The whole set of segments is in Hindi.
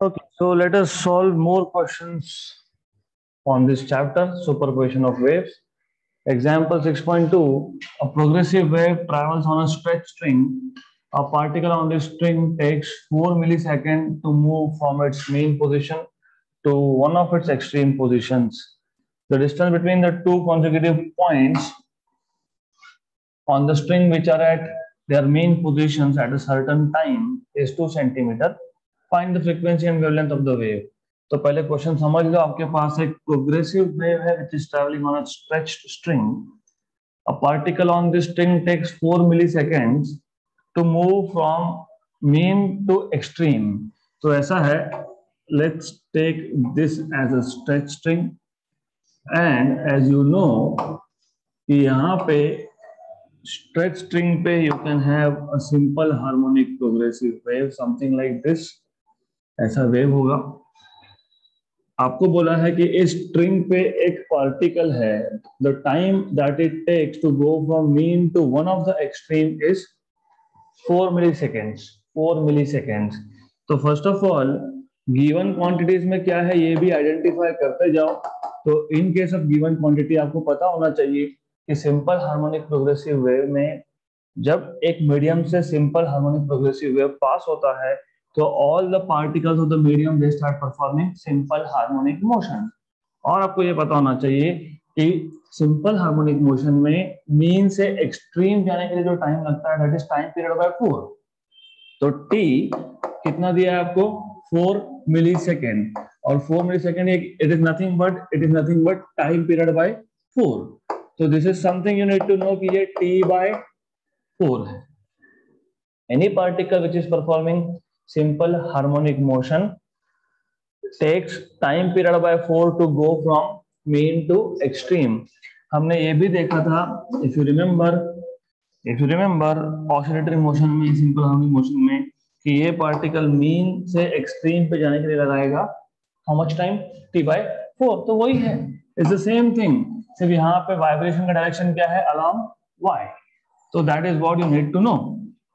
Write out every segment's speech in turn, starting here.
Okay, so let us solve more questions on this chapter, superposition of waves. Example 6.2, a progressive wave travels on a stretched string. A particle on this string takes 4 milliseconds to move from its mean position to one of its extreme positions. The distance between the two consecutive points on the string which are at their mean positions at a certain time is 2 centimeter. Find the frequency and wavelength of the wave. तो पहले क्वेश्चन समझ लो, आपके पास एक प्रोग्रेसिव वेव है which is traveling on a stretched string. A particle on this string takes 4 milliseconds to move from mean to extreme. तो ऐसा है, let's take this as a stretched string and as you know कि यहाँ पे stretch string पे you can have a simple harmonic progressive wave, something like this. ऐसा वेव होगा. आपको बोला है कि इस स्ट्रिंग पे एक पार्टिकल है, the time that it takes to go from mean to one of the extreme is 4 milliseconds. 4 milliseconds. तो first of all given quantities में क्या है ये भी आइडेंटिफाई करते जाओ. तो in case of given quantity आपको पता होना चाहिए कि सिंपल हार्मोनिक प्रोग्रेसिव वेव में जब एक मीडियम से सिंपल हार्मोनिक प्रोग्रेसिव वेव पास होता है तो all the particles of the medium they start performing simple harmonic motion. और आपको ये पता होना चाहिए कि सिंपल हार्मोनिक मोशन में मीन से एक्सट्रीम जाने के लिए जो टाइम लगता है that is time period by 4. तो t कितना दिया है आपको 4 मिलीसेकेंड. और 4 millisecond it is nothing but time period by 4. तो this is something you need to know कि ये t बाय 4 है. Any particle which is performing simple harmonic motion takes time period by 4 to go from mean to extreme. हमने ये भी देखा था, if you remember oscillatory motion में, simple harmonic motion में, कि ये particle mean से extreme पे जाने के लिए लगाएगा how much time? t by 4. तो वही है, it's the same thing. सिर्फ यहाँ पे vibration का direction क्या है? along y. So that is what you need to know.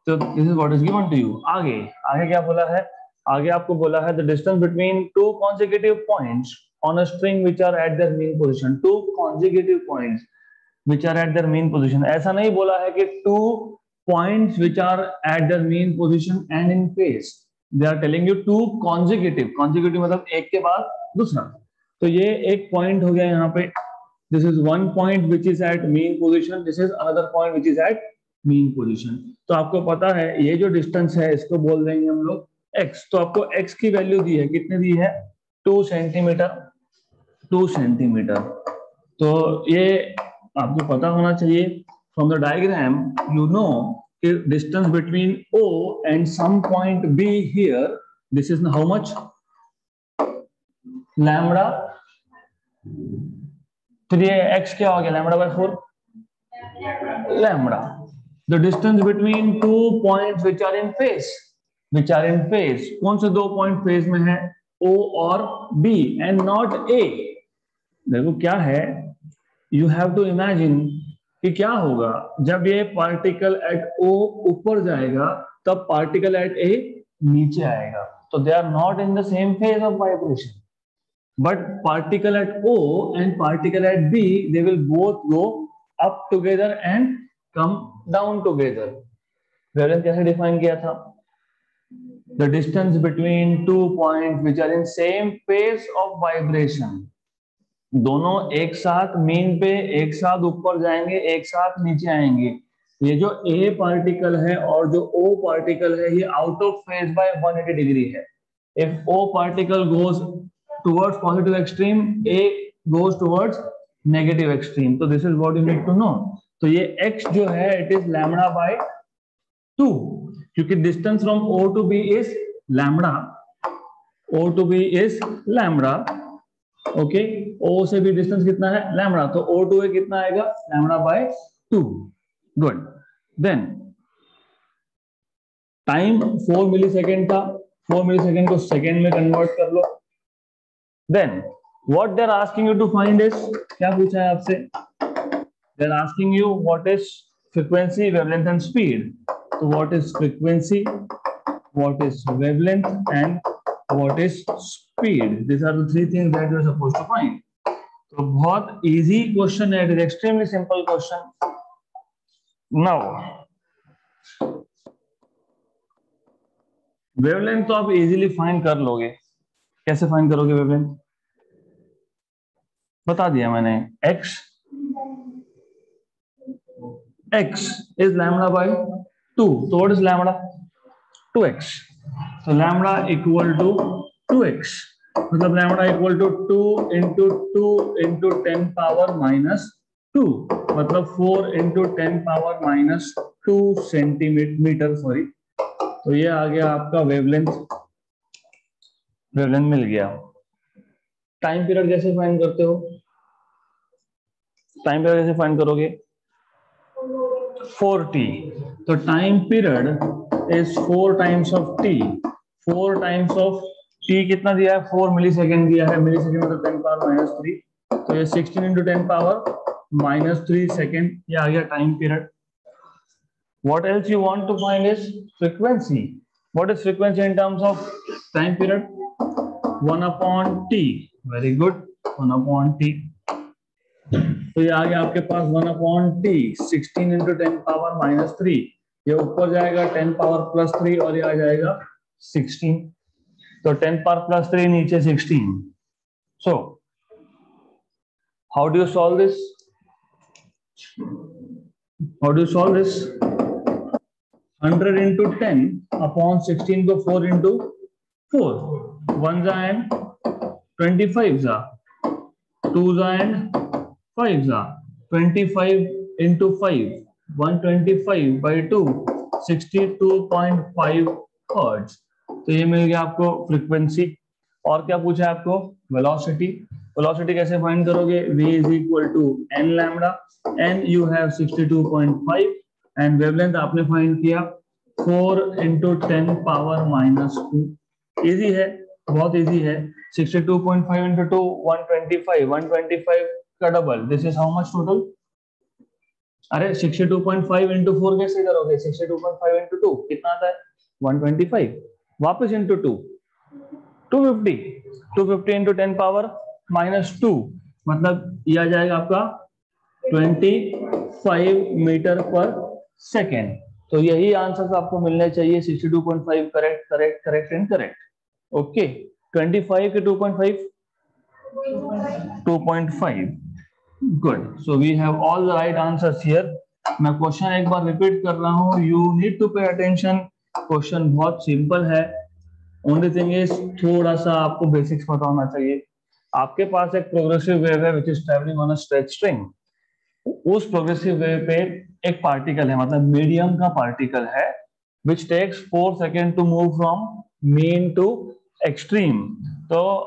So this is what is given to you. आगे क्या बोला है? आगे आपको बोला है the distance between two consecutive points on a string which are at their mean position. Two consecutive points which are at their mean position. ऐसा नहीं बोला है कि two points which are at their mean position and in phase. They are telling you two consecutive. Consecutive मतलब एक के बाद दूसरा. तो ये एक point हो गया यहाँ पे. This is one point which is at mean position. This is another point which is at mean position. तो आपको पता है ये जो डिस्टेंस है इसको बोल देंगे हम लोग x. तो आपको x की वैल्यू दी है, कितने दी है? 2 सेंटीमीटर. 2 सेंटीमीटर. तो ये आपको पता होना चाहिए. From the diagram you know कि distance between O and some point B here, this is how much? Lambda. फिर ये x क्या हो गया? Lambda by 4. Lambda. The distance between two points which are in phase. कौन से दो पॉइंट फेज में है? O और B and not A. देखो क्या है, you have to imagine कि क्या होगा जब ये पार्टिकल एट O ऊपर जाएगा तब पार्टिकल एट A नीचे आएगा. तो they are not in the same phase of vibration. But particle at O and particle at B, they will both go up together and come down together. Wavelength कैसे डिफाइन किया था? The distance between two points which are in same phase of vibration. दोनों एक साथ मीन पे एक साथ ऊपर जाएंगे, एक साथ नीचे आएंगे. ये जो A पार्टिकल है और जो O पार्टिकल है ये out of phase by 180 degree है. If O particle goes towards positive extreme, A goes towards negative extreme. So this is what you need to know. तो ये x जो है it is lambda by 2 क्योंकि distance from O to B is lambda. O to B is lambda. Okay, O से भी distance कितना है? lambda. तो O to A कितना आएगा? lambda by 2. Good. Then time 4 millisecond था. 4 मिलीसेकेंड को सेकेंड में कन्वर्ट कर लो. Then what they're asking you to find is, क्या पूछा है आपसे? They're asking you what is frequency, wavelength and speed. So what is frequency, what is wavelength and what is speed. These are the three things that you are supposed to find. तो बहुत easy question है, it is extremely simple question. Now wavelength तो आप इजीली फाइंड कर लोगे. कैसे फाइंड करोगे वेवलेंथ? बता दिया मैंने. x is lambda by 2. So what is lambda? 2x. So lambda equal to 2x. मतलब lambda equal to 2 into 10 power minus 2. मतलब 4 into 10 power minus 2 centimetre. Sorry. तो ये आ गया आपका वेवलेंथ मिल गया. टाइम पीरियड कैसे फाइंड करते हो? टाइम पीरियड कैसे फाइंड करोगे? 4t. तो time period is 4 times of t. 4 times of t कितना दिया है? 4 मिली सेकेंड दिया है. मिली सेकेंड मतलब 10 पावर माइनस 3. तो ये 16 इंटू 10 पावर माइनस 3 सेकेंड. ये आ गया time period. What else you want to find is frequency. What is frequency in terms of time period? 1 upon t. Very good. 1 upon t. तो ये आ गया आपके पास 1 upon t. 16 into 10 power minus 3. ये ऊपर जाएगा 10 power plus 3 और ये आ जाएगा 16. तो 10 power plus 3 नीचे 16. So how do you solve this? How do you solve this? 100 into 10 upon 16 को 4 into 4. 1 and 25 are 2 and 5 are 25 into 5. 125 by 2 62.5 hertz. तो ये मिल गया आपको फ्रीक्वेंसी. और क्या पूछा है आपको? वेलोसिटी. वेलोसिटी कैसे फाइंड करोगे? v is equal to n lambda. n you have 62.5 and wavelength आपने फाइंड किया 4 into 10 पावर माइनस 2. इजी है, बहुत इजी है. 62.5 into 2 125. 125 का double. This is how much total? अरे 62.5 into 4 कैसे करोगे? 62.5 into 2 कितना आता है? 125. वापस into 2 250. 250 into 10 पावर माइनस 2 मतलब ये आ जाएगा आपका 25 मीटर पर सेकेंड. तो यही आंसर आपको मिलने चाहिए. 62.5 correct correct correct and correct. Okay. 25 के 2.5 2.5. Good. So we have all the right answers here. मैं क्वेश्चन एक बार रिपीट कर रहा हूं. You need to pay attention. Question बहुत सिंपल है. ओनली थिंग इज थोड़ा सा आपको बेसिक्स पता होना चाहिए. आपके पास एक प्रोग्रेसिव वेव है which is travelling on a stretch string. उस प्रोग्रेसिव वेव पे एक पार्टिकल है, मतलब मीडियम का पार्टिकल है, which takes 4 second to move from mean to extreme. तो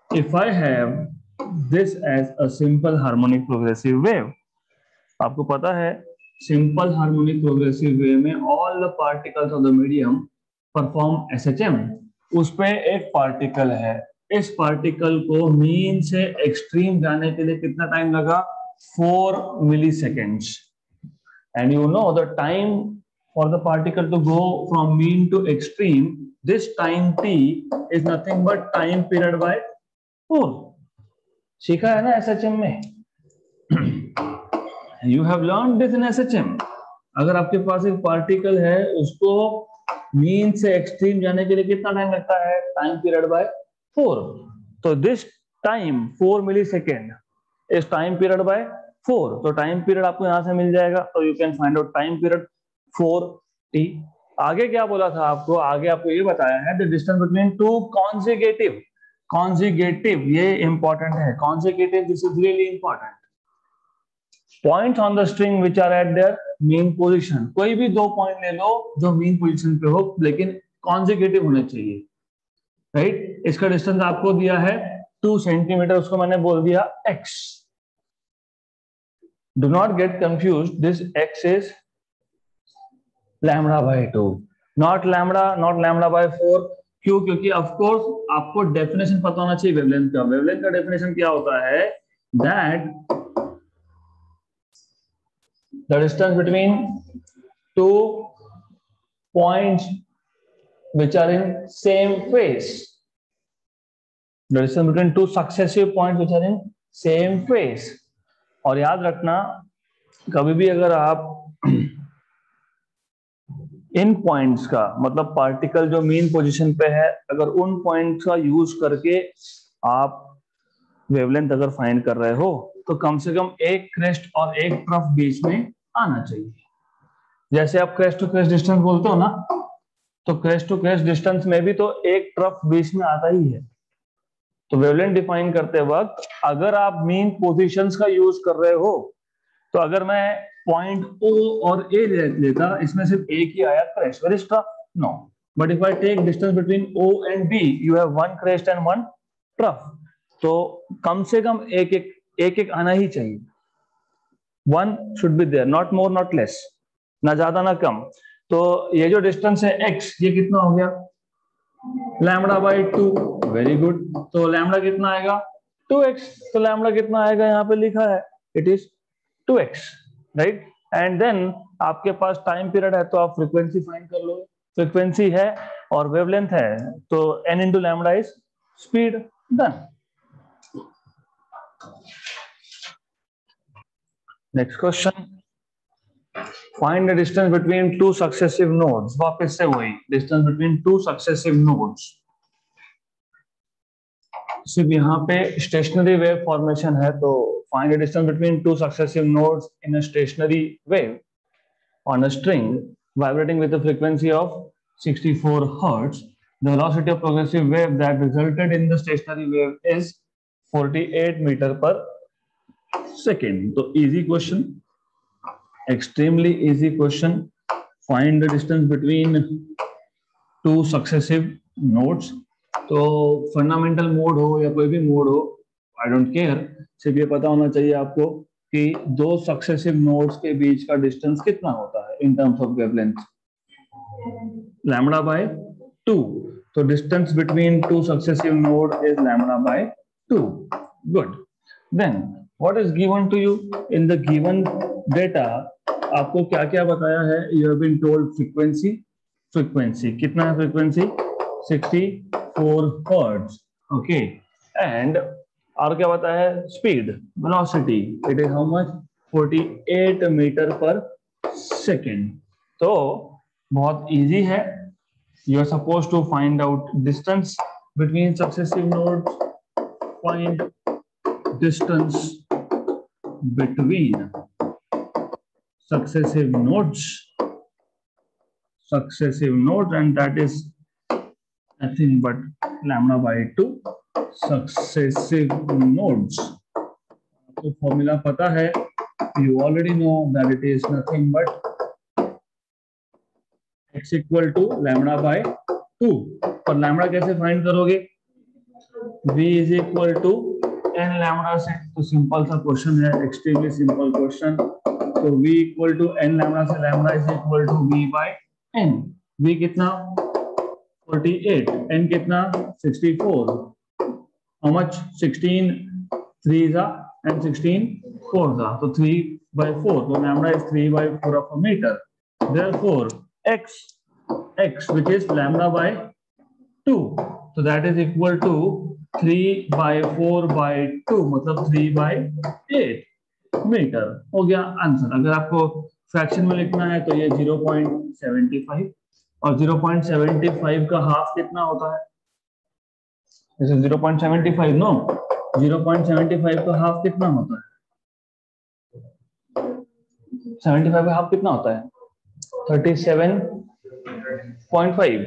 if I have this as a simple harmonic progressive wave, आपको पता है सिंपल हार्मोनिक प्रोग्रेसिव वेव में all the particles of the medium perform SHM. उस पे एक पार्टिकल है. इस पार्टिकल को मीन से एक्सट्रीम जाने के लिए कितना टाइम लगा? 4 milliseconds. And you know the time for the particle to go from mean to extreme, this time t is nothing but time period by 4. सीखा है ना SHM में? You have learned this in SHM. अगर आपके पास एक पार्टिकल है, उसको मीन से एक्सट्रीम जाने के लिए कितना टाइम लगता है? Time period by 4. तो this time 4 millisecond is time period by 4. तो टाइम पीरियड आपको यहां से मिल जाएगा. तो you can find out time period 4t. आगे क्या बोला था आपको? आगे आपको ये बताया है the distance between two conjugative. Conjugative ये इंपॉर्टेंट है. Conjugative this is really important. Points on the string which are at their mean position. कोई भी 2 पॉइंट ले लो जो मीन पोजीशन पे हो, लेकिन कॉन्जिगेटिव होने चाहिए. राइट. इसका डिस्टेंस आपको दिया है 2 सेंटीमीटर. उसको मैंने बोल दिया x. Do not get confused. This x is lambda by 2, not lambda by 4. क्यों? क्योंकि ऑफ कोर्स आपको डेफिनेशन पता होना चाहिए वेवलेंथ का. वेवलेंथ का डेफिनेशन क्या होता है? That the distance between two points which are in same phase. The distance between two successive points which are in same phase. और याद रखना कभी भी अगर आप इन पॉइंट्स का मतलब पार्टिकल जो मेन पोजीशन पे है, अगर उन पॉइंट्स का यूज करके आप वेवलेंथ अगर फाइंड कर रहे हो तो कम से कम एक क्रेस्ट और एक ट्रफ बीच में आना चाहिए. जैसे आप क्रेस्ट टू क्रेस्ट डिस्टेंस बोलते हो ना, तो क्रेस्ट टू क्रेस्ट डिस्टेंस में भी तो एक ट्रफ बीच में आता ही है. तो वेवलेंथ डिफाइन करते वक्त अगर आप मेन पोजीशंस का यूज कर रहे हो, तो अगर मैं पॉइंट O और A लेता, इसमें सिर्फ एक ही आया crest, where is trough? No. But if I take distance between O and B, you have one crest and one trough. तो कम से कम एक आना ही चाहिए. One should be there, not more not less, ना ज्यादा ना कम. तो ये जो डिस्टेंस है x, ये कितना हो गया? Lambda by 2. Very good. तो लैम्बडा कितना आएगा? 2x. तो लैम्बडा कितना आएगा यहाँ पे लिखा है, it is 2x, right. And then आपके पास टाइम पीरियड है तो आप फ्रीक्वेंसी फाइंड कर लो. फ्रीक्वेंसी है और वेवलेंथ है, तो n into lambda is speed. Done. Next question, find the distance between two successive nodes. वापस से वही distance between two successive nodes. सिर्फ यहाँ पे स्टेशनरी वेव फॉर्मेशन है, तो find the distance between two successive nodes in a stationary wave on a string vibrating with a frequency of 64 hertz. The velocity of progressive wave that resulted in the stationary wave is 48 meter per second. So easy question, extremely easy question. Find the distance between two successive nodes. तो फंडामेंटल मोड हो या कोई भी मोड हो, आई डोंट केयर, सिर्फ ये पता होना चाहिए आपको कि दो सक्सेसिव नोड्स के बीच का डिस्टेंस कितना होता है in terms of wavelength. Lambda by 2. तो distance between two successive node is lambda by 2. Good. Then what is given to you in the given data? आपको क्या क्या बताया है? You have been told frequency. Frequency कितना है? Frequency 64 hertz. ओके. एंड और क्या बताया है? Speed, velocity, it is how much? 48 metre पर सेकेंड. तो बहुत इजी है. You are suppose to find out distance between successive nodes. Find distance between successive nodes and that is nothing but lambda by 2. successive nodes, तो फॉर्मूला पता है, you already know that it is nothing but x equal to lambda by 2. पर लैम्बडा कैसे फाइंड करोगे? v is equal to n lambda से. तो सिंपल सा क्वेश्चन है, एक्सट्रीमली सिंपल क्वेश्चन. तो v equal to n lambda से lambda is equal to v by n. v कितना? 48. n कितना? 64. How much? 16 3 जा and 16 4 जा, तो 3 by 4. तो lambda is 3 by 4 of a meter. Therefore x which is lambda by 2, so that is equal to 3 by 4 by 2, मतलब 3 by 8 मीटर. हो गया आंसर. अगर आपको फ्रैक्शन में लिखना है तो ये 0.75, और 0.75 का हाफ कितना होता है? जैसे 0.75 नो, 0.75 का हाफ कितना होता है? 75 का हाफ कितना होता है? 37.5.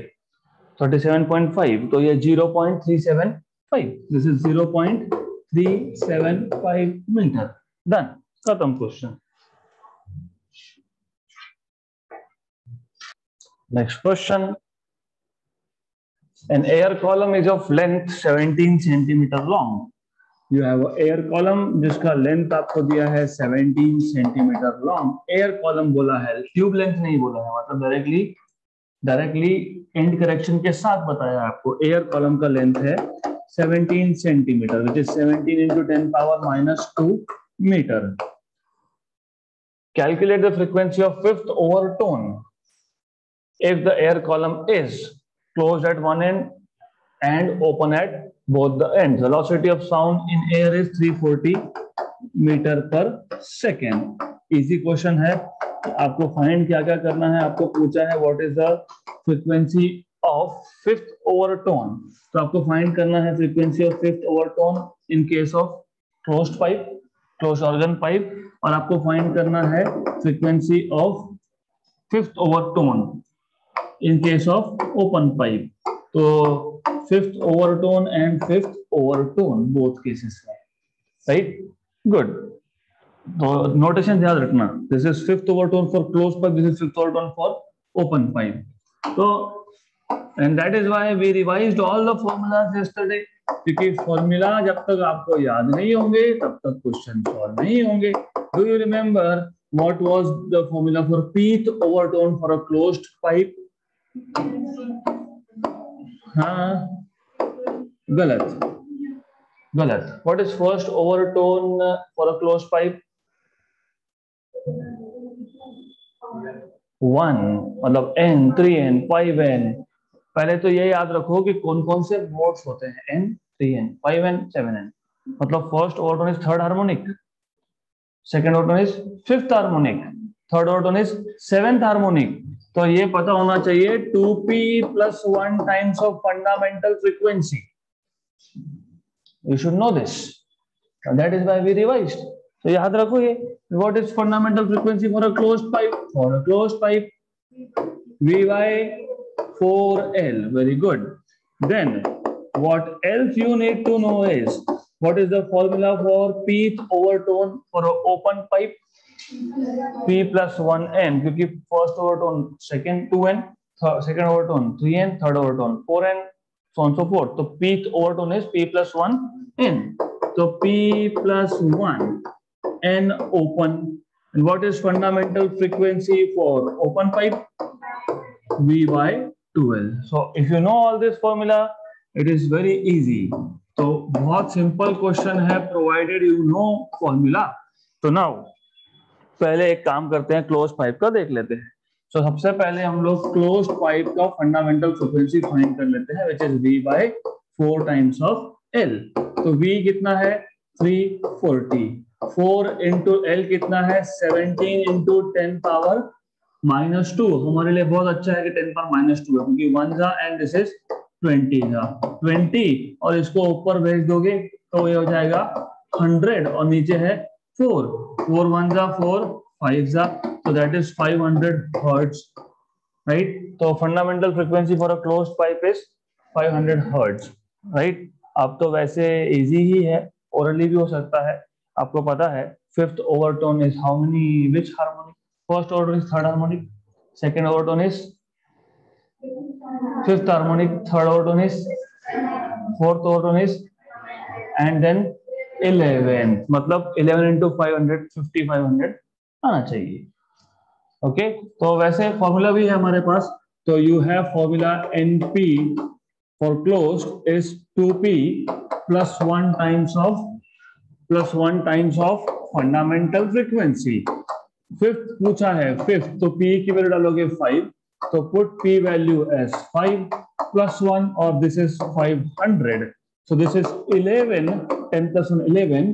37.5, तो ये 0.375. दिस इज 0.375 मीटर. डन. खत्म question. Next question, an air column is of length 17 centimeter long. You have a air column जिसका लेंथ आपको दिया है 17 सेंटीमीटर लॉन्ग. एयर कॉलम बोला है, ट्यूब लेंथ नहीं बोला है, मतलब डायरेक्टली एंड करेक्शन के साथ बताया आपको. एयर कॉलम का लेंथ है 17 centimetre, which is 17 into 10 power minus 2 meter. Calculate the frequency of fifth overtone if the air column is closed at one end and open at both the ends. Velocity of sound in air is 340 metre पर सेकेंड. इजी क्वेश्चन है. आपको फाइंड क्या क्या करना है. आपको पूछा है what is the frequency of fifth overtone. तो आपको फाइंड करना है frequency of fifth overtone in case of closed pipe, close organ pipe, और आपको फाइंड करना है frequency of fifth overtone in case of open pipe. तो fifth overtone and fifth overtone both cases में, right? Good. तो notation याद रखना. This is fifth overtone for closed pipe. This is fifth overtone for open pipe. तो and that is why we revised all the formulas yesterday. क्योंकि फॉर्मूला जब तक आपको याद नहीं होंगे तब तक क्वेश्चन सॉल्व नहीं होंगे. Do you remember what was the formula for pth overtone for a closed pipe? हाँ, गलत. What is first overtone for a closed pipe? 1, मतलब n, 3n, 5n. पहले तो ये याद रखो कि कौन कौन से मोड्स होते हैं. n, 3n, 5n, 7n. मतलब first overtone is third harmonic, second overtone is fifth harmonic, third overtone is seventh harmonic. तो ये पता होना चाहिए 2p + 1 times of fundamental frequency. You should know this. And that is why we revised. तो याद रखो ये. What is fundamental frequency for a closed pipe? For a closed pipe, V/4L. Very good. Then, what else you need to know is what is the formula for pth overtone for an open pipe? P + 1n. क्योंकि first overtone second 2n, second overtone 3n, third overtone 4n, so on so forth. तो pth overtone is P + 1n. So P + 1n open. And what is fundamental frequency for open pipe? V/2L. So if you know all this formula, it is very easy. तो बहुत सिंपल क्वेश्चन है provided you know formula. तो now पहले एक काम करते हैं, क्लोज पाइप का देख लेते हैं. तो सबसे पहले हम लोग क्लोज पाइप का फंडामेंटल फ्रीक्वेंसी फाइंड कर लेते हैं, which is V/4 times of L. तो V कितना है 340, 4 into L कितना है 17 into 10 power -2. हमारे लिए बहुत अच्छा है कि 10 power -2 है, क्योंकि 1 जा एंड दिस इज 20 जा 20, और इसको ऊपर भेज दोगे तो ये हो जाएगा 100, और नीचे है 4, 4 1 जा 4, 5 जा, so that is 500 hertz, right? तो fundamental frequency for a closed pipe is 500 hertz, right? अब तो वैसे easy ही है, orally भी हो सकता है. आपको पता है fifth overtone is how many, which harmonic? First overtone is third harmonic, second overtone is fifth harmonic, third overtone is fourth overtone is, and then 11, मतलब 11 into 500, 5500 आना चाहिए. ओके, तो वैसे फॉर्मूला भी है हमारे पास. तो you have formula NP for closed is 2p + 1 times of fundamental frequency. Fifth पूछा है, फिफ्थ, तो p की वैल्यू डालोगे 5, तो पुट p वैल्यू एज 5 + 1, और this is 500. So this is 11, 10 + 1 11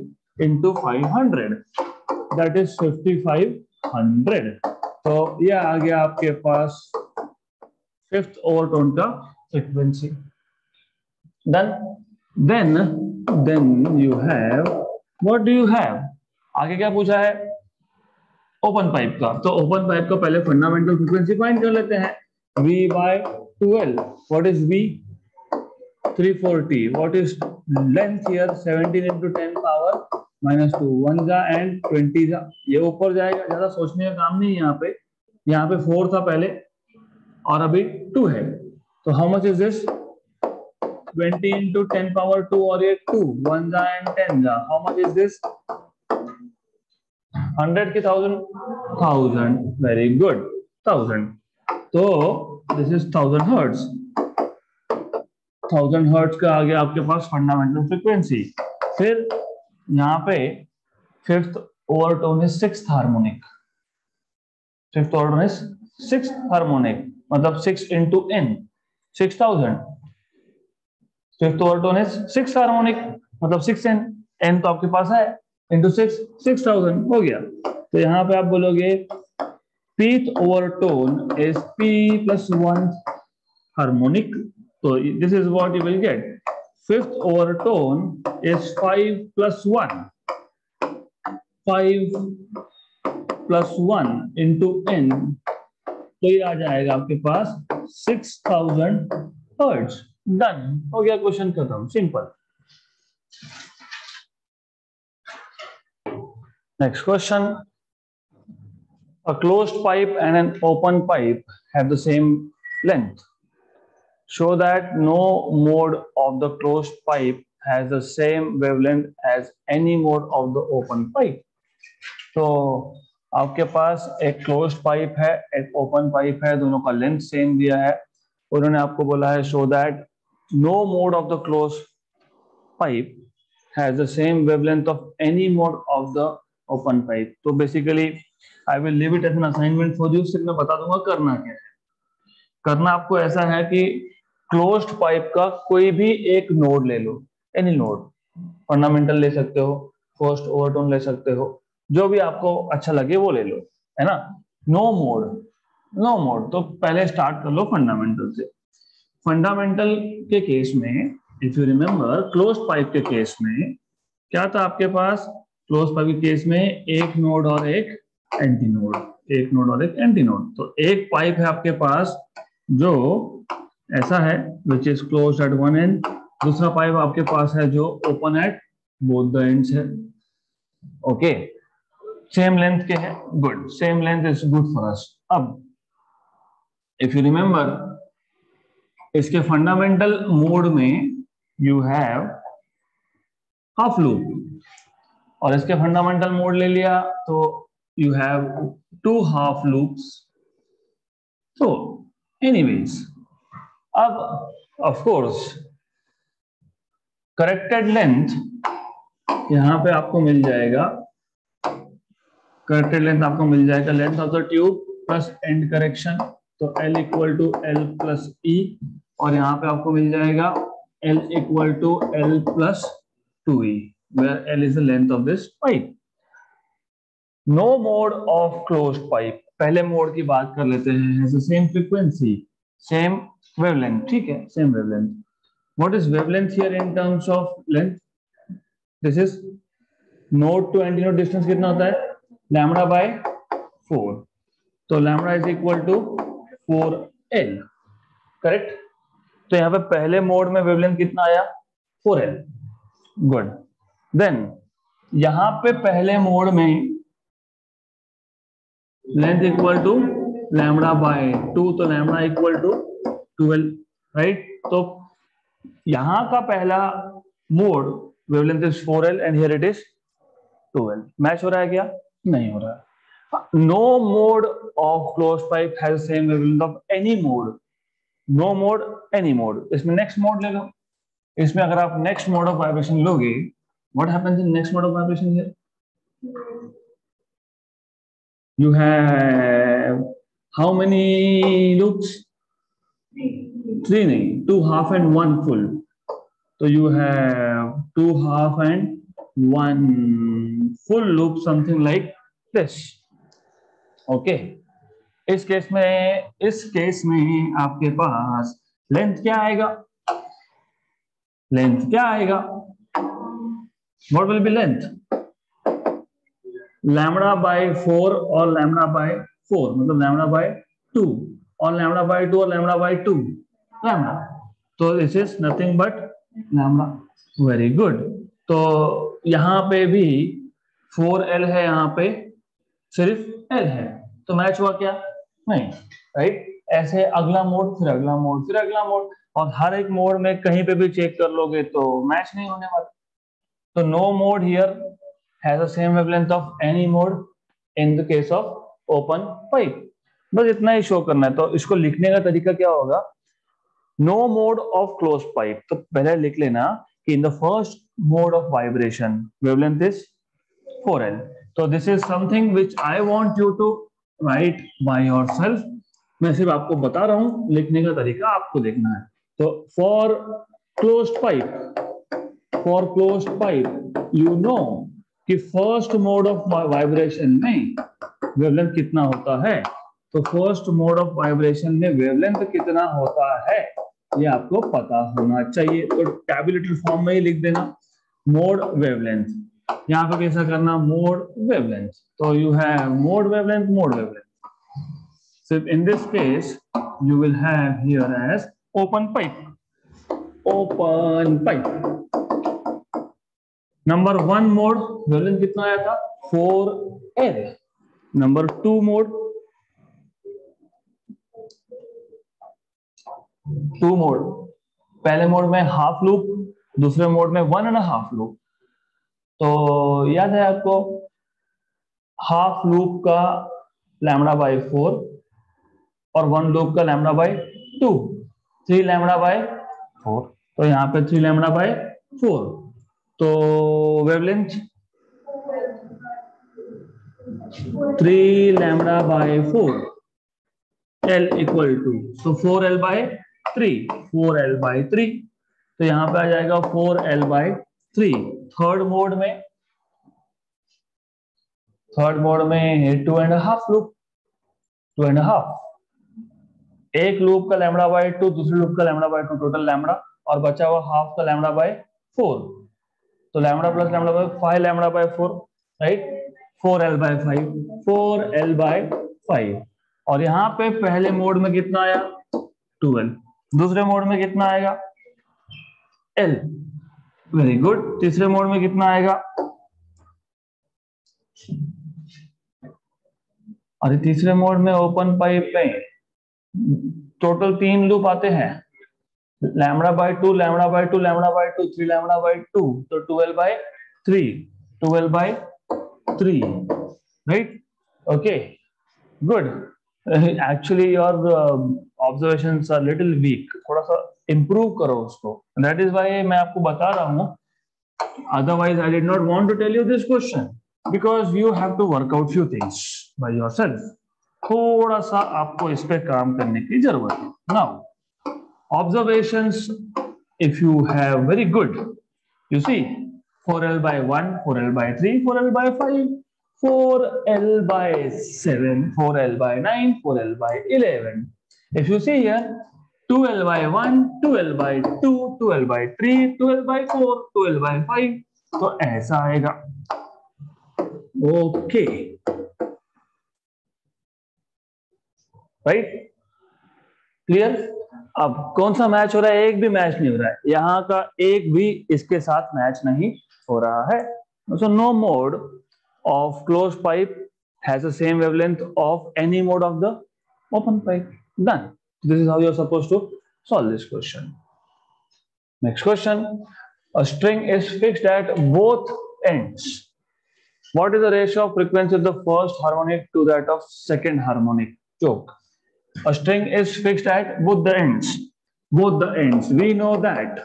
into 500, that is 5500. तो ये आ गया आपके पास फिफ्थ ओवरटोन का frequency. then you have, what do you have? आगे क्या पूछा है? ओपन पाइप का. तो ओपन पाइप का पहले फंडामेंटल फ्रीक्वेंसी फाइंड कर लेते हैं. V/2L. what is V? 340. what is length here? 17 into 10 power -2, 1 जा एंड 20 जा. ये ऊपर जाएगा, ज्यादा सोचने का काम नहीं है. यहाँ पे 4 था पहले और अभी 2 है. तो how much is this? 20 into 10 power 2, और ये 2, 1 जा एंड 10 जा. How much is this? 100 की 1000. Very good, 1000. तो दिस इज 1000 हर्ट्ज. 1000 हर्ट्ज का आ गया आपके पास फंडामेंटल फ्रीक्वेंसी. फिर यहाँ पे fifth overtone is sixth harmonic. Fifth overtone is sixth harmonic, मतलब 6 into n, 6000. Fifth overtone is 6 harmonic, मतलब 6n, n तो आपके पास है, इंटू 6, 6000 हो गया। तो यहाँ पे आप बोलोगे pth overtone is p plus 1 harmonic, so this is what you will get. Fifth overtone is 5 plus 1, 5 plus 1 into n, तो ये आ जाएगा आपके पास 6000 हर्ट्ज। डन हो गया, क्वेश्चन खत्म, simple. Next question, a closed pipe and an open pipe have the same length. Show that no mode of the closed pipe has the same wavelength as any mode of the open pipe. तो आपके पास एक closed pipe है, एक open pipe है, दोनों का लेंथ सेम दिया है। उन्होंने आपको बोला है show that no mode of the closed pipe has the same wavelength of any mode of the open pipe. तो basically I will leave it as an assignment for you, सिर्फ मैं बता दूंगा करना क्या है। करना आपको ऐसा है कि क्लोज्ड पाइप का कोई भी एक नोड ले लो, एनी नोड, फंडामेंटल ले सकते हो, फर्स्ट ओवरटोन ले सकते हो, जो भी आपको अच्छा लगे वो ले लो, है ना। नो मोड, नो मोड, तो पहले स्टार्ट कर लो फंडामेंटल से। फंडामेंटल के केस में if you remember, closed pipe के केस में क्या था आपके पास, क्लोज्ड पाइप के केस में एक नोड और एक एंटी नोड, एक नोड और एक एंटी नोड। तो एक पाइप है आपके पास जो ऐसा है which is closed eight one and, दूसरा पाइप आपके पास है जो open at both the ends है। ओके, सेम लेंथ के हैं, good, same length is good for us. अब इफ यू रिमेंबर, इसके फंडामेंटल मोड में यू हैव हाफ लूप, और इसके फंडामेंटल मोड ले लिया तो you have two half loops. So anyways, अब of course corrected length यहां पे आपको मिल जाएगा, corrected length आपको मिल जाएगा length of the tube plus end correction, तो L equal to L plus E, और यहाँ पे आपको मिल जाएगा L equal to L plus 2E, where L is the length of this pipe. No mode of closed pipe, पहले मोड की बात कर लेते हैं, सेम फ्रीक्वेंसी, सेम वेवलेंथ, ठीक है, same wavelength. What is wavelength here in terms of length? This is node to anti node distance कितना होता है, लैम्बडा बाय 4, तो lambda is equal to 4L, correct. तो यहाँ पे पहले मोड में वेवलेंथ कितना आया, 4L, गुड। देन यहां पे पहले मोड में length equal to lambda by 2, तो लैम्बडा इक्वल टू 12, राइट। तो यहां का पहला mode wavelength is 4L and here it is 12। Match हो रहा है क्या? नहीं हो रहा है। No mode of closed pipe has same wavelength of any mode, no mode any mode. इसमें नेक्स्ट मोड ले लो, इसमें अगर आप नेक्स्ट मोड ऑफ वाइब्रेशन लोगे, what happens in next mode of vibration here? You have how many loops? 3 नहीं, 2 half and 1 full. So you have 2 half and 1 full loop, something like this. Okay. इस केस में आपके पास लेंथ क्या आएगा? लेंथ क्या आएगा? What will be length? Lambda by 4 और लैम्बडा बाय 4, मतलब लैम्बडा बाय 2 और लैम्बडा बाय 2 और लैम्बडा बाय 2 लैम्बडा, तो this is nothing but lambda. Very good. तो यहाँ पे भी 4L है, यहाँ पे सिर्फ L है, तो मैच हुआ क्या? नहीं, राइट। ऐसे अगला मोड, फिर अगला मोड, फिर अगला मोड, और हर एक मोड में कहीं पे भी चेक कर लोगे तो मैच नहीं होने वाला। तो no mode here has the same wavelength of any mode in the case of open pipe. बस इतना ही शो करना है। तो इसको लिखने का तरीका क्या होगा? No mode of closed pipe, तो पहले लिख लेना कि in the first mode of vibration wavelength is 4L. So this is something which I want you to write by yourself. मैं सिर्फ आपको बता रहा हूं, लिखने का तरीका आपको देखना है। तो for closed pipe, for closed pipe you know कि फर्स्ट मोड ऑफ वाइब्रेशन में वेवलेंथ कितना होता है। तो फर्स्ट मोड ऑफ वाइब्रेशन में वेवलेंथ कितना होता है ये आपको पता होना चाहिए। तो टैबुलेटेड फॉर्म में ही लिख देना मोड वेवलेंथ। यहाँ पे कैसा करना, मोड वेवलेंथ। तो you have mode wavelength, mode wavelength. So in this case, you will have here as open pipe. Open pipe. Number 1 mode wavelength कितना आया था 4L. Number 2 mode, 2 मोड, पहले मोड में हाफ लूप, दूसरे मोड में 1.5 लूप। तो याद है आपको हाफ लूप का लैम्डा बाय 4 और 1 लूप का लैम्डा बाय 2, 3 लैम्डा बाय 4। तो यहाँ पे 3 लैम्डा बाय 4। तो wavelength 3 lambda by 4 L equal to, so 4L by 3, 4L by 3। तो यहाँ पे आ जाएगा 4L बाय 3। थर्ड मोड में 2.5 लूप, 2.5, एक लूप का लैम्डा बाय 2, दूसरे लूप का लैम्डा बाय 2, टोटल लैम्डा, और बचा हुआ हाफ का लैम्डा बाय 4। तो lambda plus lambda by 5 lambda by 4, right. 4L by 5, 4L by 5। और यहाँ पे पहले मोड में कितना आया 12, दूसरे मोड में कितना आएगा L, वेरी गुड। तीसरे मोड में कितना आएगा, अरे तीसरे मोड में ओपन पाइप में टोटल 3 लूप आते हैं, lambda by 2, lambda by 2, lambda by 2, 3 lambda by 2, तो 12 by 3, 12 by 3, right. Okay, good. Actually your observations are little weak, थोड़ा सा इंप्रूव करो उसको, दैट इज व्हाई मैं आपको बता रहा हूँ। Otherwise I did not want to tell you this question because you have to work out few things by yourself. थोड़ा सा आपको इस पे काम करने की जरूरत है। Now observations if you have very good, you see 4L by 1, 4L by 3, 4L by 5, 4L by 7, 4L by 9, 4L by 11. If you see here 2L by 1, 2L by 2, 2L by 3, 2L by 4, 2L by 5, तो ऐसा आएगा। Okay, right, clear. अब कौन सा मैच हो रहा है, एक भी मैच नहीं हो रहा है, यहाँ का एक भी इसके साथ मैच नहीं हो रहा है। So no mode of closed pipe has the same wavelength of any mode of the open pipe. Done. This is how you are supposed to solve this question. Next question. A string is fixed at both ends. What is the ratio of frequency of the first harmonic to that of second harmonic? Joke. A string is fixed at both the ends. Both the ends. We know that.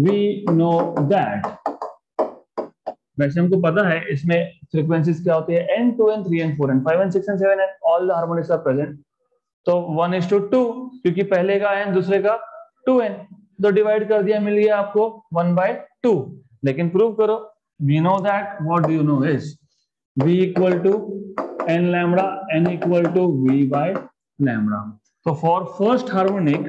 We know that. वैसे हमको पता है इसमें फ्रीक्वेंसीज क्या होती है, n, 2n, 3n, 4n, 5n, 6n, 7n, all the harmonics are present. तो 1:2 क्योंकि पहले का n दूसरे का 2n, तो डिवाइड कर दिया, मिल गया आपको 1/2। लेकिन प्रूव करो। We know that, what do you know is v equal to n lambda, n equal to v by lambda. तो फॉर फर्स्ट हार्मोनिक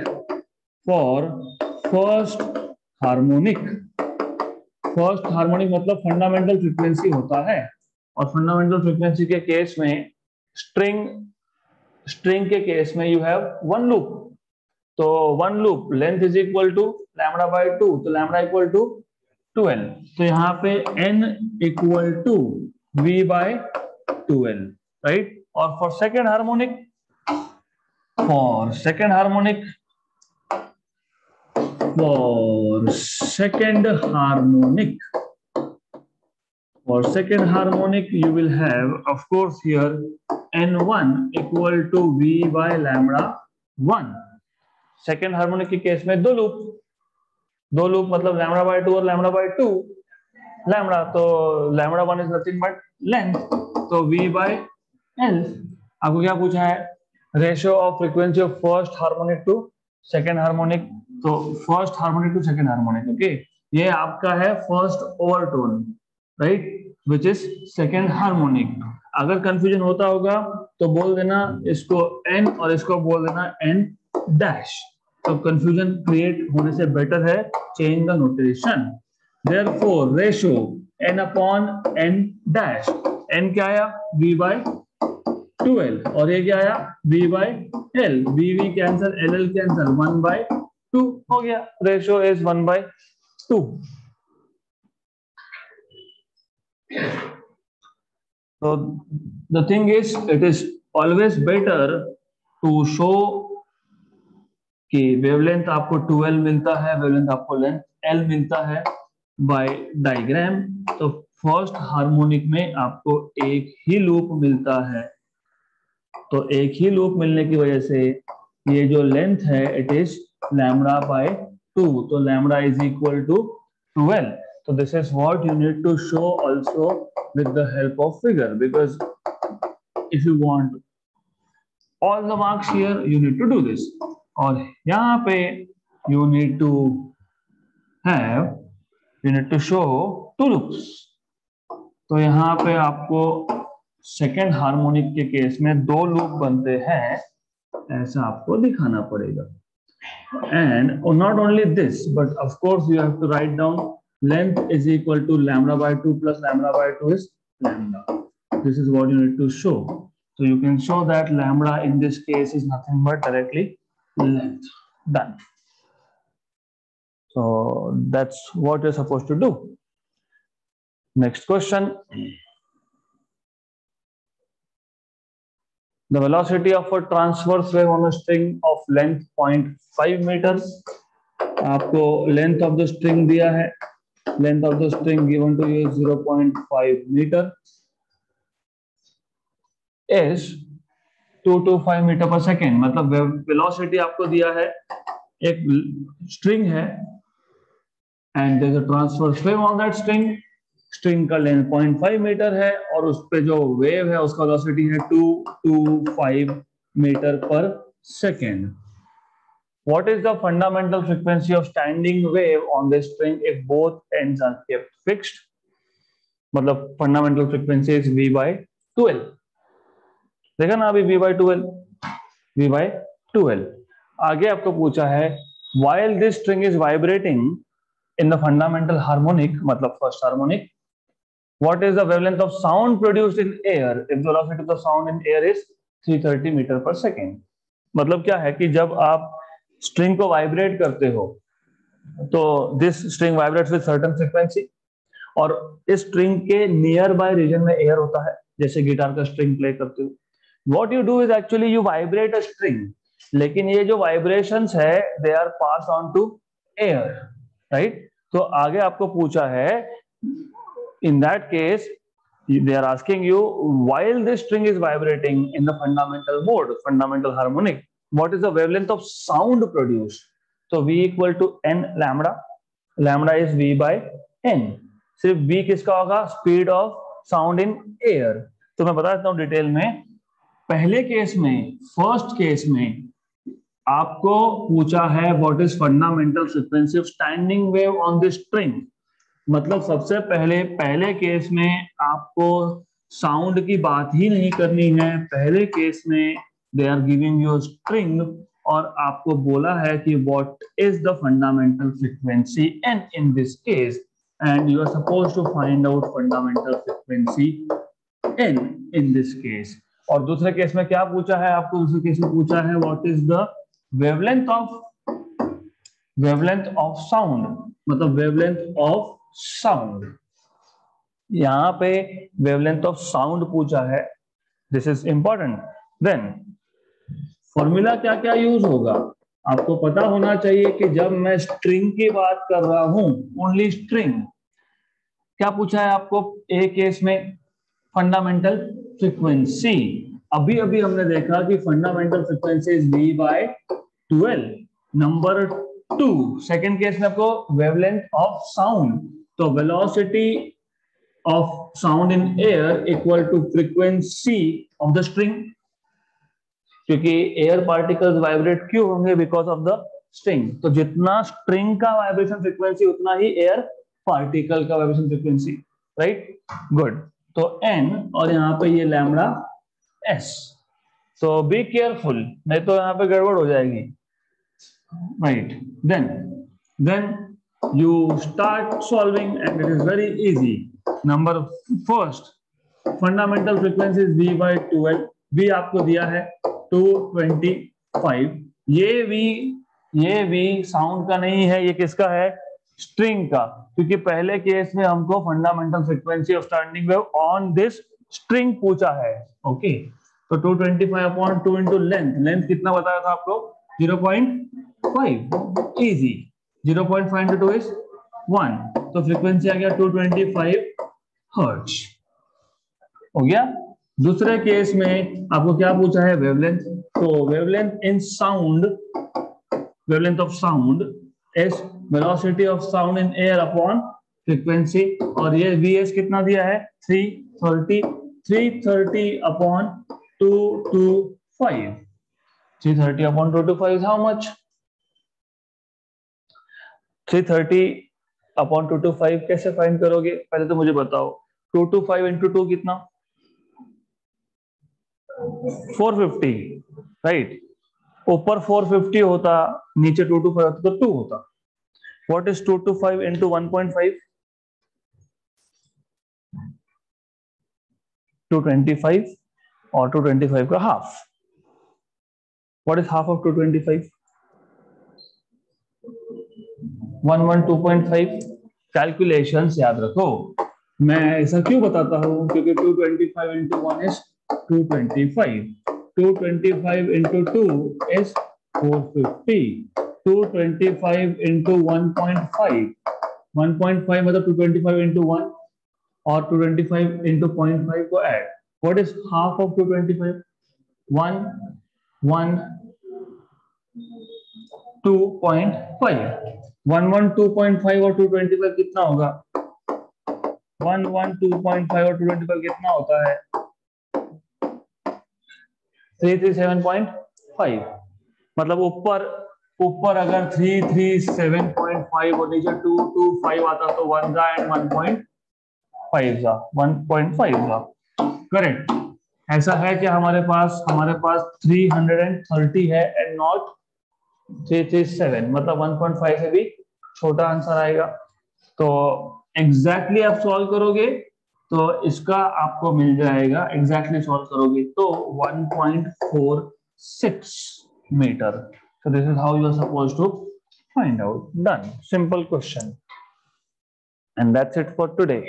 मतलब फंडामेंटल फ्रीक्वेंसी होता है, और फंडामेंटल फ्रीक्वेंसी के केस में स्ट्रिंग के केस में यू हैव 1 लूप। तो 1 loop length is equal to lambda by 2, तो लैम्डा इक्वल टू 2l। तो यहाँ पे n equal to v by 2l, right. और for second harmonic you will have of course here n1 equal to v by lambda 1। Second harmonic के केस में दो लूप मतलब लैम्डा बाय 2 और लैम्डा बाय 2 लैम्डा, तो lambda 1 is nothing but length, तो v बाय l। आपको क्या पूछा है, ratio of frequency of first harmonic to second harmonic तो first harmonic to second harmonic, okay, ये आपका है first overtone, right, which is second harmonic. अगर कंफ्यूजन होता होगा तो बोल देना इसको एन और इसको बोल देना एन डैश, तो कंफ्यूजन क्रिएट होने से बेटर है change the notation. Therefore ratio n upon n dash, n क्या आया v बाय 2l और ये क्या आया v by l, v cancel l cancel 1 by 2 हो गया, ratio is 1 by 2। So the thing is, it is always better to show कि वेवलेंथ आपको 2l मिलता है, वेवलेंथ आपको लेंथ l मिलता है बाय डायग्राम। तो फर्स्ट हार्मोनिक में आपको एक ही लूप मिलता है, तो एक ही लूप मिलने की वजह से ये जो लेंथ है इट इज लैम्डा बाय 2, तो lambda is equal to 12। So this is what you need to show also with the help of figure, because if you want all the marks here you need to do this, और यहाँ पे you need to show two loops। तो यहाँ पे आपको सेकेंड हार्मोनिक के केस में दो लूप बनते हैं, ऐसा आपको दिखाना पड़ेगा। And not only this, but of course you have to write down length is equal to lambda by 2 plus lambda by 2 is lambda. This is what you need to show. So you can show that lambda in this case is nothing but directly length. Done. So that's what you're supposed to do. Next question. The velocity of a transverse wave on a string of length 0.5 meters. आपको length of the string दिया है, length of the string given to you is 0.5 meter is 225 metre पर सेकेंड। मतलब वेलोसिटी आपको दिया है, एक स्ट्रिंग है and there is a transverse wave on that string, string का लेंथ 0.5 मीटर है और उस पे जो वेव है उसका वेलोसिटी है 225 मीटर पर second. What is the fundamental frequency of standing wave on this string if both ends are kept fixed? मतलब fundamental frequency is v by 2l। देखा ना अभी v by 2l। आगे आपको पूछा है while this string is vibrating in the fundamental harmonic, मतलब first harmonic, what is the wavelength of sound produced in air if the velocity of the sound in air is 330 metre पर सेकेंड। मतलब क्या है कि जब आप स्ट्रिंग को वाइब्रेट करते हो तो this string vibrates with certain frequency, और इस स्ट्रिंग के नियर बाय रीजन में एयर होता है, जैसे गिटार का स्ट्रिंग प्ले करते हो। What you do is actually you vibrate a string, लेकिन ये जो वाइब्रेशंस है they are pass on to air, right. तो आगे आपको पूछा है in that case they are asking you while this string is vibrating in the fundamental mode, fundamental harmonic, what is the wavelength of sound produced? So v equal to n lambda, lambda is v by n। सिर्फ v किसका होगा, speed of sound in air. तो मैं बता देता हूं डिटेल में। पहले केस में, फर्स्ट केस में आपको पूछा है what is fundamental frequency of standing wave on this string. मतलब सबसे पहले केस में आपको साउंड की बात ही नहीं करनी है। पहले केस में they are giving you string और आपको बोला है कि what is the fundamental frequency n in this case, and you are suppose to find out fundamental frequency n in this case. और दूसरे केस में क्या पूछा है आपको, दूसरे केस में पूछा है what is the wavelength of sound, मतलब वेवलेंथ ऑफ साउंड। यहां पे वेवलेंथ ऑफ साउंड पूछा है, this is important. Then formula क्या क्या यूज होगा आपको पता होना चाहिए कि जब मैं स्ट्रिंग की बात कर रहा हूं, ओनली स्ट्रिंग, क्या पूछा है आपको ए केस में, फंडामेंटल फ्रीक्वेंसी। अभी अभी हमने देखा कि fundamental frequency is v by 12। Number 2 second case में आपको वेवलेंथ ऑफ साउंड, तो velocity of sound in air equal to frequency of the string, क्योंकि एयर पार्टिकल्स वाइब्रेट क्यों होंगे, बिकॉज ऑफ द स्ट्रिंग, तो जितना स्ट्रिंग का वाइब्रेशन फ्रीक्वेंसी उतना ही एयर पार्टिकल का वाइब्रेशन फ्रीक्वेंसी, राइट? गुड। तो n और यहाँ पे ये लैम्बडा s, तो बी केयरफुल, नहीं तो यहाँ पे गड़बड़ हो जाएगी, right? Then you start solving and it is very easy. Number first, fundamental frequency is V by 2L. V आपको दिया है 225. ये V साउंड का नहीं है, ये किसका है? स्ट्रिंग का, क्योंकि पहले केस में हमको fundamental frequency of standing wave on this string पूछा है। ओके, तो 225/2 इंटू लेंथ कितना बताया था आपको? 0.5, इजी। 0.5 into 2 is 1, तो फ्रीक्वेंसी आ गया 225 हर्ट्ज, हो गया। दूसरे केस में आपको क्या पूछा है? वेवलेंथ। तो wavelength in sound, wavelength of sound is velocity of sound in air upon frequency, और ये Vs कितना दिया है? 330 upon 225। 330 upon 225 how much? 330 upon 225 कैसे फाइंड करोगे? पहले तो मुझे बताओ, 225 इंटू 2 कितना? 450, राइट? ऊपर 450 होता, नीचे 225 होता तो 2 होता। What is 225 into 1.5? 225, और 225 का half. What is half of 225? 112.5। Calculations याद रखो। मैं ऐसा क्यों बताता हूं? क्योंकि 225 into 1 is 225, 225 into 2 is 450, 225 into 1.5, 1.5 मतलब 225 इंटू 1, और 225 इंटू 0.5 को add. What is half of 225? 112.5। 112.5 और 225 कितना होगा? 112.5 और 225 कितना होता है? 337.5। मतलब ऊपर अगर 337.5 और नीचे 225 आता तो 1 जा एंड 1.5 जा, 1.5 जा, करेक्ट। ऐसा है कि हमारे पास 330 है एंड नॉट 337, मतलब 1.5 से भी छोटा आंसर आएगा। तो एग्जैक्टली आप सॉल्व करोगे तो इसका आपको मिल जाएगा, एग्जैक्टली सॉल्व करोगे तो 1.46 metre. So this is how you are supposed to find out. Done. Simple question. And that's it for today.